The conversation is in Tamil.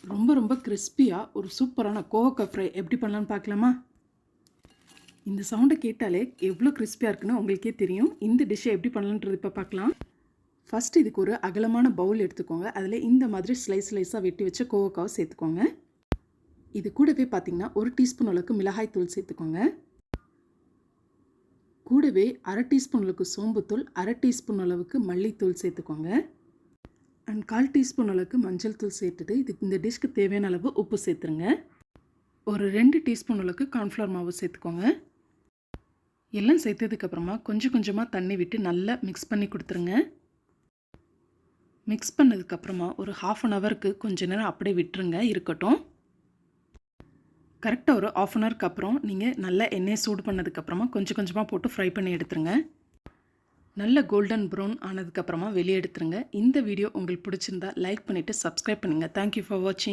ரொம்ப ரொம்ப கிறிஸ்பியாக ஒரு சூப்பரான கோவக்காய் ஃப்ரை எப்படி பண்ணலான்னு பார்க்கலாமா? இந்த சவுண்டை கேட்டாலே எவ்வளோ கிறிஸ்பியாக இருக்குன்னு உங்களுக்கே தெரியும். இந்த டிஷ்ஷை எப்படி பண்ணலான்றது இப்போ பார்க்கலாம். ஃபஸ்ட்டு இதுக்கு ஒரு அகலமான பவுல் எடுத்துக்கோங்க. அதில் இந்த மாதிரி ஸ்லைஸாக வெட்டி வச்ச கோவக்காவை சேர்த்துக்கோங்க. இது கூடவே பார்த்திங்கன்னா 1 டீஸ்பூன் அளவுக்கு மிளகாய் தூள் சேர்த்துக்கோங்க. கூடவே 1/2 டீஸ்பூன் அளவுக்கு சோம்புத்தூள், 1/2 டீஸ்பூன் அளவுக்கு மல்லித்தூள் சேர்த்துக்கோங்க. அண்ட் 1/4 டீஸ்பூன் அளவுக்கு மஞ்சள் தூள் சேர்த்துட்டு இந்த டிஷ்க்கு தேவையான அளவு உப்பு சேர்த்துருங்க. ஒரு 2 டீஸ்பூன் அளவுக்கு கார்ன்ஃப்ளவர் மாவு சேர்த்துக்கோங்க. எல்லாம் சேர்த்ததுக்கப்புறமா கொஞ்சம் கொஞ்சமாக தண்ணி விட்டு நல்லா மிக்ஸ் பண்ணி கொடுத்துருங்க. மிக்ஸ் பண்ணதுக்கப்புறமா ஒரு 1/2 அன் ஹவருக்கு கொஞ்ச நேரம் அப்படியே விட்டுருங்க, இருக்கட்டும். கரெக்டாக ஒரு 1/2 அன் ஹவருக்கு அப்புறம் நீங்கள் நல்லா எண்ணெயை சூடு பண்ணதுக்கப்புறமா கொஞ்சம் கொஞ்சமாக போட்டு ஃப்ரை பண்ணி எடுத்துருங்க. நல்ல கோல்டன் ப்ரௌன் ஆனதுக்கப்புறமா வெளியே எடுத்துருங்க. இந்த வீடியோ உங்களுக்கு பிடிச்சிருந்தா லைக் பண்ணிவிட்டு சப்ஸ்கிரைப் பண்ணுங்கள். தேங்க்யூ ஃபார் வாட்சிங்.